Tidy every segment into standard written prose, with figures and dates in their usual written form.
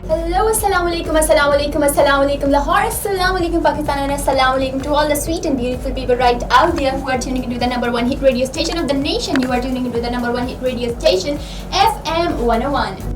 Hello, assalamu alaikum, assalamu alaikum, assalamu alaikum Lahore, assalamu alaikum Pakistan, and assalamu alaikum to all the sweet and beautiful people right out there who are tuning into the number one hit radio station of the nation. You are tuning into the number one hit radio station, FM 101.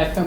FM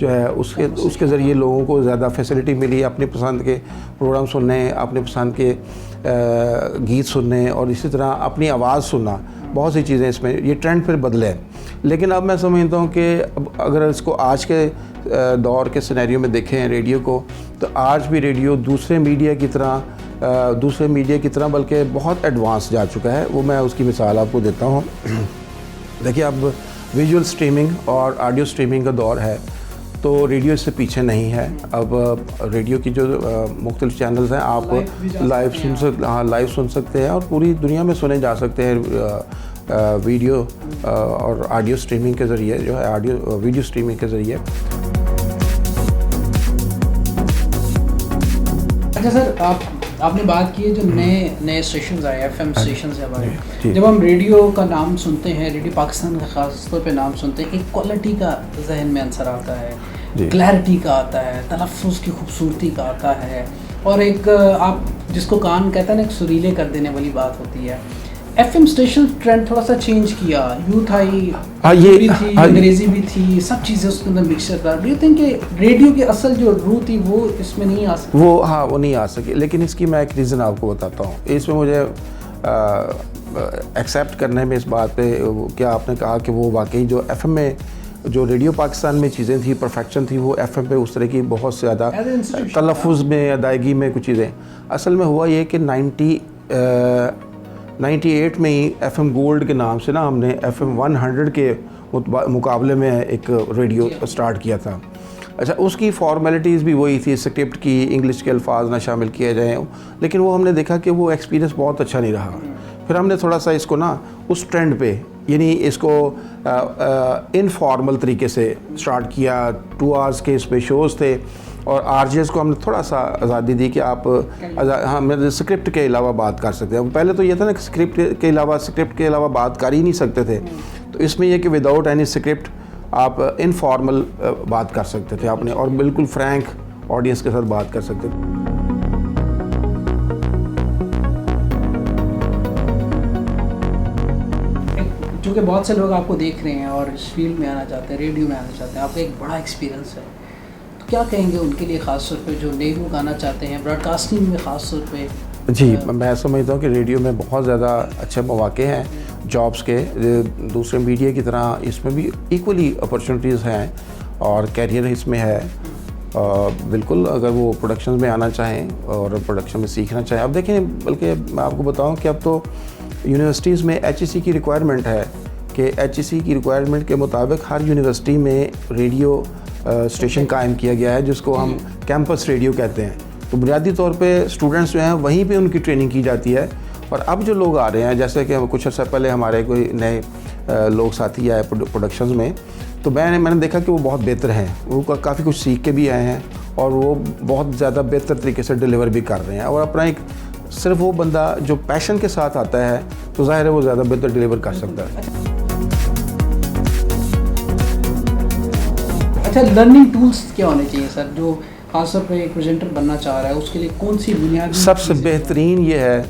جو ہے اس کے ذریعے لوگوں کو زیادہ facility ملی اپنی پسند کے پروگرام سننے, اپنے پسند کے گیت سننے, اور اسی طرح اپنی آواز سننا. بہت سی چیزیں اس میں یہ ٹرینڈ پھر بدلے. لیکن اب میں سمجھتا ہوں کہ اگر اس کو آج کے دور کے سینیریو میں دیکھیں ریڈیو کو, تو آج بھی ریڈیو دوسرے میڈیا کی طرح بلکہ بہت ایڈوانس جا چکا ہے. وہ میں اس کی مثال آپ کو دیتا ہوں. دیکھیے اب ویژول سٹریمنگ اور آڈیو سٹریمنگ کا دور ہے, تو ریڈیو اس سے پیچھے نہیں ہے. اب ریڈیو کی جو مختلف چینلز ہیں آپ لائیو سن سکتے ہیں, اور پوری دنیا میں سنے جا سکتے ہیں ویڈیو اور آڈیو سٹریمنگ کے ذریعے, جو ہے ویڈیو سٹریمنگ کے ذریعے. اچھا سر, آپ نے بات کی ہے جو نئے اسٹیشنز آئے, ایف ایم اسٹیشنز ہیں ہمارے, جب ہم ریڈیو کا نام سنتے ہیں, ریڈیو پاکستان کا خاص طور پہ نام سنتے ہیں, ایک کوالٹی کا ذہن میں عنصر آتا ہے, کلیئرٹی کا آتا ہے, تلفظ کی خوبصورتی کا آتا ہے, اور ایک آپ جس کو کان کہتا ہے نا, ایک سریلے کر دینے والی بات ہوتی ہے. ایف ایم اسٹیشن ٹرینڈ تھوڑا سا چینج کیا, یوتھ آئی, بھی تھی, انگریزی بھی تھی, سب چیزیں اس کے اندر مکسچر تھا. ڈو یو تھنک کہ ریڈیو کی اصل جو روح تھی وہ اس میں نہیں آ سکی؟ وہ نہیں آ سکی. لیکن اس کی میں ایک ریزن آپ کو بتاتا ہوں. اس میں مجھے ایکسیپٹ کرنے میں اس بات پہ کیا آپ نے کہا کہ وہ واقعی جو ایف ایم میں جو ریڈیو پاکستان میں چیزیں تھیں, پرفیکشن تھی, وہ ایف ایم پہ اس طرح کی بہت زیادہ تلفظ میں, ادائیگی میں کچھ چیزیں. اصل میں ہوا یہ کہ 98 میں ہی ایف ایم گولڈ کے نام سے نا ہم نے ایف ایم 100 کے مقابلے میں ایک ریڈیو سٹارٹ کیا تھا. اچھا, اس کی فارمیلٹیز بھی وہی تھی, اسکرپٹ کی انگلش کے الفاظ نہ شامل کیے جائیں, لیکن وہ ہم نے دیکھا کہ وہ ایکسپیرینس بہت اچھا نہیں رہا. پھر ہم نے تھوڑا سا اس کو نا اس ٹرینڈ پہ, یعنی اس کو انفارمل طریقے سے سٹارٹ کیا. 2 آورس کے اس پہ شوز تھے, اور آر جے ایس کو ہم نے تھوڑا سا آزادی دی کہ آپ اسکرپٹ کے علاوہ بات کر سکتے ہیں. پہلے تو یہ تھا نا کہ اسکرپٹ کے علاوہ بات کر ہی نہیں سکتے تھے. تو اس میں یہ کہ وداؤٹ اینی اسکرپٹ آپ انفارمل بات کر سکتے تھے آپ نے, اور بالکل فرینک آڈینس کے ساتھ بات کر سکتے تھے. چونکہ بہت سے لوگ آپ کو دیکھ رہے ہیں اور اس فیلڈ میں آنا چاہتے ہیں, ریڈیو میں آنا چاہتے ہیں, آپ کا ایک بڑا ایکسپیرینس ہے, تو کیا کہیں گے ان کے لیے خاص طور پہ جو نئے لوگ آنا چاہتے ہیں براڈ کاسٹنگ میں خاص طور پہ؟ جی, میں سمجھتا ہوں کہ ریڈیو میں بہت زیادہ اچھے مواقع ہیں جابس کے. دوسرے میڈیا کی طرح اس میں بھی ایکولی اپرچونیٹیز ہیں, اور کیریئر اس میں ہے. بالکل, اگر وہ پروڈکشن میں آنا چاہیں اور پروڈکشن میں سیکھنا چاہیں. اب دیکھیں, بلکہ میں آپ کو بتاؤں کہ اب تو یونیورسٹیز میں ایچ ای سی کی ریکوائرمنٹ ہے کہ ایچ ای سی کی ریکوائرمنٹ کے مطابق ہر یونیورسٹی میں ریڈیو اسٹیشن قائم کیا گیا ہے, جس کو ہم کیمپس ریڈیو کہتے ہیں. تو بنیادی طور پہ اسٹوڈنٹس جو ہیں وہیں پہ ان کی ٹریننگ کی جاتی ہے. اور اب جو لوگ آ رہے ہیں, جیسے کہ کچھ عرصہ پہلے ہمارے کوئی نئے لوگ ساتھی آئے پروڈکشنز میں, تو میں نے دیکھا کہ وہ بہت بہتر ہیں, وہ کافی کچھ سیکھ کے بھی آئے ہیں, اور وہ بہت زیادہ بہتر طریقے سے ڈیلیور بھی کر رہے ہیں. اور اپنا ایک صرف وہ بندہ جو پیشن کے ساتھ آتا ہے تو ظاہر ہے وہ زیادہ بہتر ڈیلیور کر سکتا ہے. اچھا, لرننگ ٹولس کیا ہونے چاہیے سر, جو خاص طور پہ ایک پریزنٹر بننا چاہ رہا ہے اس کے لیے کون سی بنیادی؟ سب سے بہترین یہ ہے,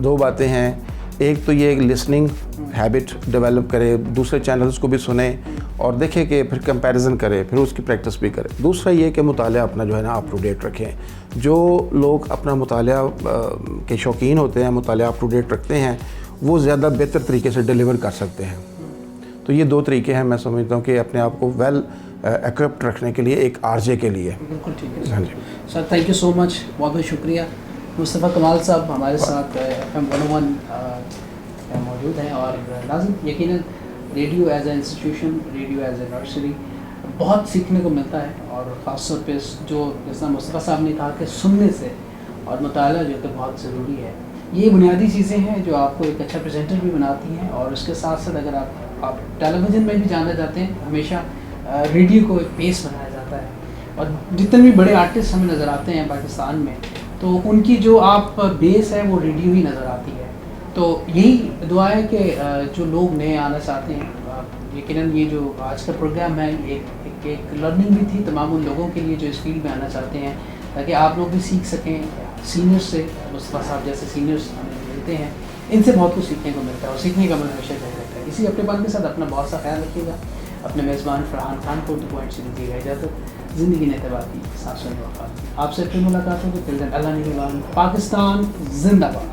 2 باتیں ہیں. ایک تو یہ لسننگ ہیبٹ ڈیولپ کرے, دوسرے چینلز کو بھی سنیں اور دیکھیں کہ پھر کمپیریزن کرے, پھر اس کی پریکٹس بھی کرے. دوسرا یہ کہ مطالعہ اپنا جو ہے نا اپ ٹو ڈیٹ رکھیں. جو لوگ اپنا مطالعہ کے شوقین ہوتے ہیں, مطالعہ اپ ٹو ڈیٹ رکھتے ہیں, وہ زیادہ بہتر طریقے سے ڈیلیور کر سکتے ہیں. تو یہ 2 طریقے ہیں میں سمجھتا ہوں کہ اپنے آپ کو ویل ایکوپڈ رکھنے کے لیے ایک آر جے کے لیے. بالکل ٹھیک ہے. ہاں جی سر, تھینک یو سو مچ, بہت بہت شکریہ. مصطفیٰ کمال صاحب ہمارے ساتھ ایف ایم 101 موجود ہیں. اور ناظرین, یقیناً radio as a institution, radio as a nursery, بہت سیکھنے کو ملتا ہے. اور خاص طور پہ جو جیسا مصطفیٰ صاحب نے کہا کہ سننے سے اور مطالعہ جو کہ بہت ضروری ہے. یہ بنیادی چیزیں ہیں جو آپ کو ایک اچھا پریزنٹر بھی بناتی ہیں. اور اس کے ساتھ ساتھ اگر آپ ٹیلی ویژن میں بھی جانا چاہتے ہیں, ہمیشہ ریڈیو کو ایک بیس بنایا جاتا ہے. اور جتنے بھی بڑے آرٹسٹ ہمیں نظر آتے ہیں پاکستان میں, تو ان کی جو آپ بیس ہے وہ ریڈیو ہی نظر آتی ہے. تو یہی دعا ہے کہ جو لوگ نئے آنا چاہتے ہیں, یقیناً یہ جو آج کا پروگرام ہے ایک لرننگ بھی تھی تمام ان لوگوں کے لیے جو اس فیلڈ میں آنا چاہتے ہیں, تاکہ آپ لوگ بھی سیکھ سکیں سینئرس سے. مصطفیٰ صاحب جیسے سینئرس ہمیں ملتے ہیں, ان سے بہت کچھ سیکھنے کو ملتا ہے, اور سیکھنے کا من ہمیشہ جاری رہتا ہے. اسی اپنے بات کے ساتھ اپنا بہت سا خیال رکھیے گا. اپنے میزبان فرحان خان کو اردو پوائنٹ سے دیجیے گا اجازت. زندگی نے تباہ کی ساتھ سن وقت آپ سے پھر ملاقات ہوگی. تل دن اللہ نگہبان. پاکستان زندہ باد.